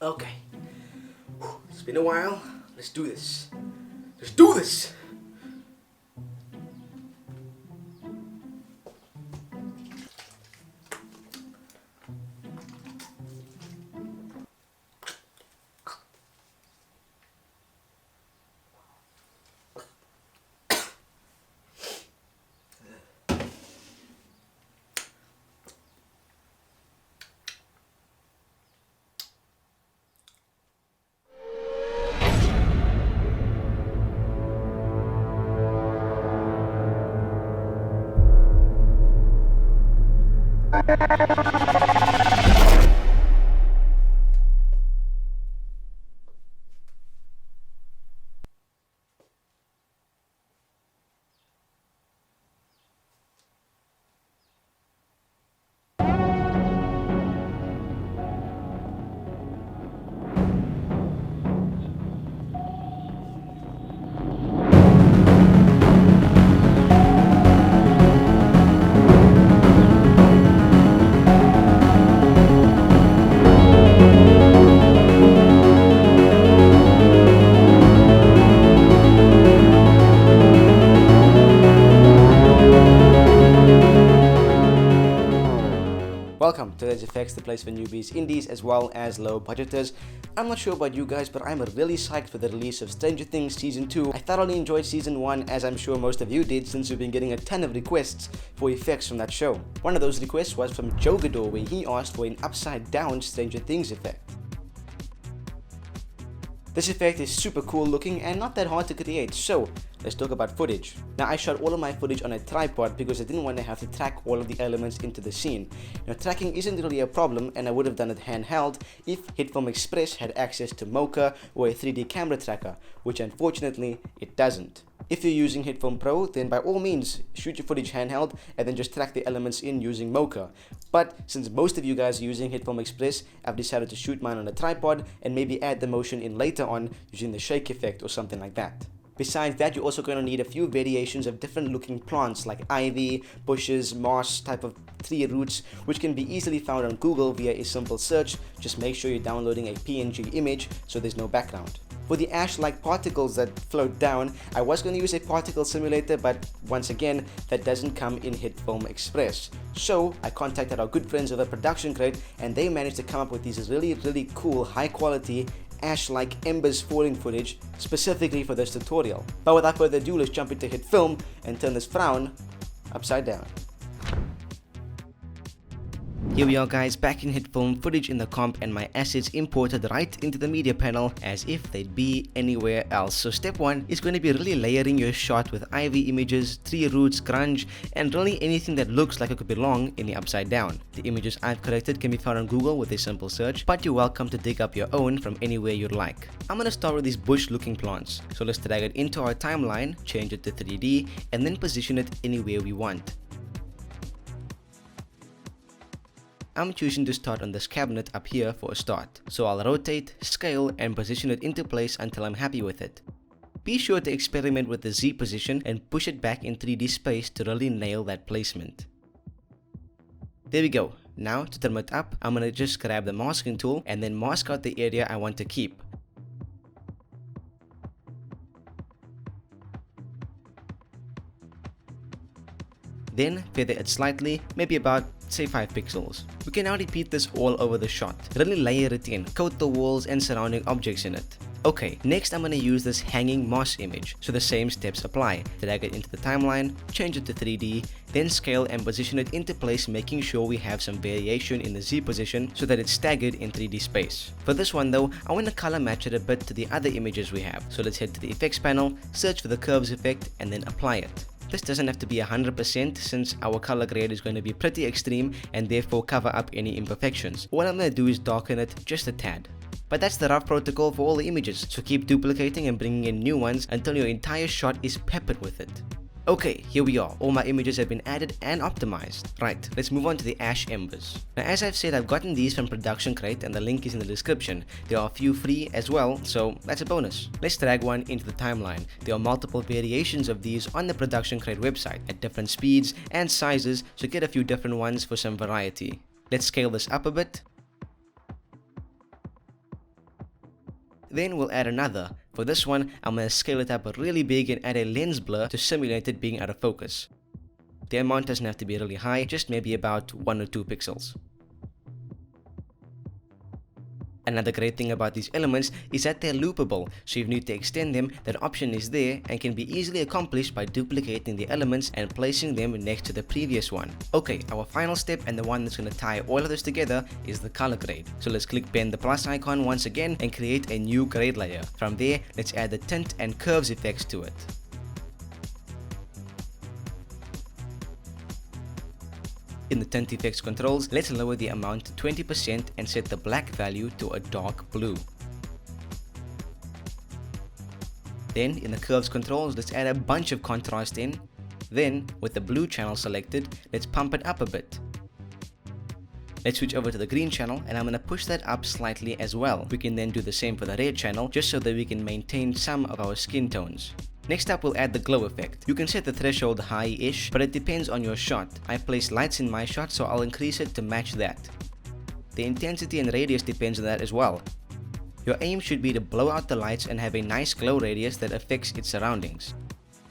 Okay. It's been a while. Let's do this. Let's do this! Welcome to Edge Effects, the place for newbies, indies, as well as low budgeters. I'm not sure about you guys, but I'm really psyched for the release of Stranger Things Season 2. I thoroughly enjoyed Season 1, as I'm sure most of you did, since we've been getting a ton of requests for effects from that show. One of those requests was from Joe Gador, where he asked for an upside-down Stranger Things effect. This effect is super cool looking and not that hard to create, so let's talk about footage. Now, I shot all of my footage on a tripod because I didn't want to have to track all of the elements into the scene. Now, tracking isn't really a problem, and I would have done it handheld if Hitfilm Express had access to Mocha or a 3D camera tracker, which unfortunately it doesn't. If you're using Hitfilm Pro, then by all means shoot your footage handheld and then just track the elements in using Mocha. But since most of you guys are using Hitfilm Express, I've decided to shoot mine on a tripod and maybe add the motion in later on using the shake effect or something like that. Besides that, you're also going to need a few variations of different looking plants like ivy, bushes, moss, type of tree roots, which can be easily found on Google via a simple search. Just make sure you're downloading a PNG image so there's no background. For the ash-like particles that float down, I was going to use a particle simulator, but once again, that doesn't come in Hitfilm Express. So I contacted our good friends over Production Crate, and they managed to come up with these really cool, high-quality ash-like embers falling footage specifically for this tutorial. But without further ado, let's jump into Hitfilm and turn this frown upside down. Here we are guys, back in Hitfilm, footage in the comp and my assets imported right into the media panel as if they'd be anywhere else. So step 1 is going to be really layering your shot with ivy images, tree roots, grunge, and really anything that looks like it could belong in the upside down. The images I've collected can be found on Google with a simple search, but you're welcome to dig up your own from anywhere you'd like. I'm going to start with these bush looking plants. So let's drag it into our timeline, change it to 3D, and then position it anywhere we want. I'm choosing to start on this cabinet up here for a start, so I'll rotate, scale, and position it into place until I'm happy with it. Be sure to experiment with the Z position and push it back in 3D space to really nail that placement. There we go. Now to trim it up, I'm gonna just grab the masking tool and then mask out the area I want to keep. Then feather it slightly, maybe about say 5 pixels. We can now repeat this all over the shot. Really layer it in, coat the walls and surrounding objects in it. Okay, next I'm gonna use this hanging moss image, so the same steps apply. Drag it into the timeline, change it to 3D, then scale and position it into place, making sure we have some variation in the Z position so that it's staggered in 3D space. For this one though, I want to color match it a bit to the other images we have, so let's head to the effects panel, search for the curves effect and then apply it. This doesn't have to be 100% since our color grade is going to be pretty extreme and therefore cover up any imperfections. What I'm going to do is darken it just a tad. But that's the rough protocol for all the images, so keep duplicating and bringing in new ones until your entire shot is peppered with it. Okay, here we are. All my images have been added and optimized. Right, let's move on to the ash embers. Now as I've said, I've gotten these from Production Crate and the link is in the description. There are a few free as well, so that's a bonus. Let's drag one into the timeline. There are multiple variations of these on the Production Crate website at different speeds and sizes, so get a few different ones for some variety. Let's scale this up a bit. Then we'll add another. For this one, I'm going to scale it up really big and add a lens blur to simulate it being out of focus. The amount doesn't have to be really high, just maybe about 1 or 2 pixels. Another great thing about these elements is that they're loopable, so if you need to extend them, that option is there and can be easily accomplished by duplicating the elements and placing them next to the previous one. Okay, our final step and the one that's going to tie all of this together is the color grade. So let's click bend the plus icon once again and create a new grade layer. From there, let's add the tint and curves effects to it. In the tint effects controls, let's lower the amount to 20% and set the black value to a dark blue. Then in the curves controls, let's add a bunch of contrast in. Then with the blue channel selected, let's pump it up a bit. Let's switch over to the green channel and I'm going to push that up slightly as well. We can then do the same for the red channel just so that we can maintain some of our skin tones. Next up, we'll add the glow effect. You can set the threshold high-ish, but it depends on your shot. I place lights in my shot, so I'll increase it to match that. The intensity and radius depends on that as well. Your aim should be to blow out the lights and have a nice glow radius that affects its surroundings.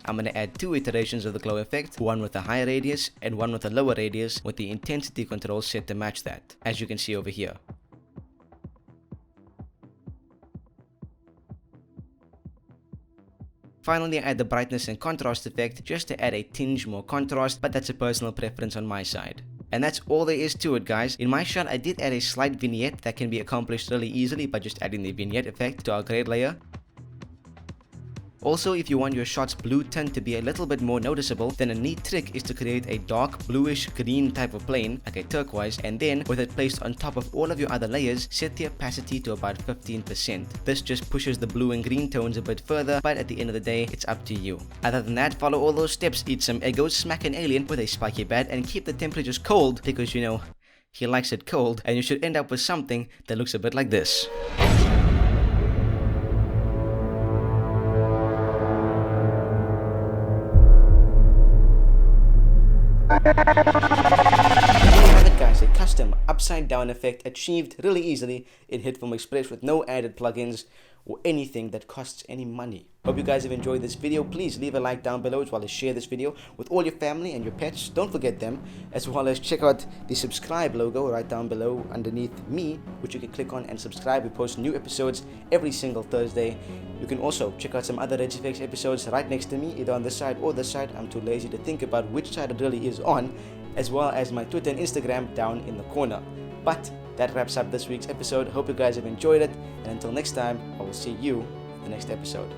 I'm going to add 2 iterations of the glow effect, one with a high radius and one with a lower radius, with the intensity control set to match that, as you can see over here. Finally, I add the brightness and contrast effect just to add a tinge more contrast, but that's a personal preference on my side. And that's all there is to it, guys. In my shot, I did add a slight vignette that can be accomplished really easily by just adding the vignette effect to our grade layer. Also, if you want your shot's blue tint to be a little bit more noticeable, then a neat trick is to create a dark bluish green type of plane, like a turquoise, and then with it placed on top of all of your other layers, set the opacity to about 15%. This just pushes the blue and green tones a bit further, but at the end of the day, it's up to you. Other than that, follow all those steps, eat some Egos, smack an alien with a spiky bat, and keep the temperatures cold because, you know, he likes it cold, and you should end up with something that looks a bit like this. There you have it, guys, a custom upside down effect achieved really easily in Hitfilm Express with no added plugins or anything that costs any money. Hope you guys have enjoyed this video. Please leave a like down below as well as share this video with all your family and your pets. Don't forget them, as well as check out the subscribe logo right down below underneath me, which you can click on and subscribe. We post new episodes every single Thursday. You can also check out some other ReggieFX episodes right next to me, either on this side or this side. I'm too lazy to think about which side it really is on, as well as my Twitter and Instagram down in the corner. But that wraps up this week's episode. Hope you guys have enjoyed it, and until next time, I will see you in the next episode.